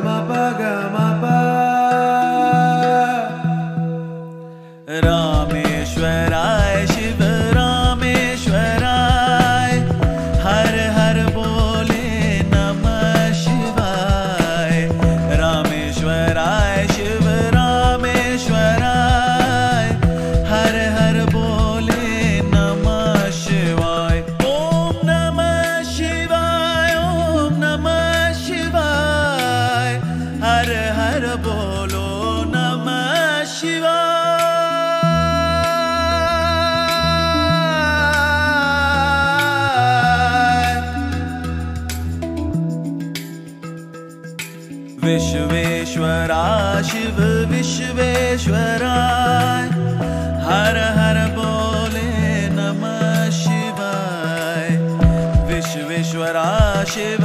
म प ग म प। रामेश्वराय शिव रामेश्वराय, हर हर बोले नमः शिवाय। रामेश्वराय शिव रामेश्वराय, हर हर बोले नमः शिवाय। ओम नमः शिवाय, ओम नमः शिवाय, हर हर बोलो नमः शिवाय। विश्वेश्वरा शिव विश्वेश्वराय, हर हर बोले नमः शिवाय। विश्वेश्वरा शिव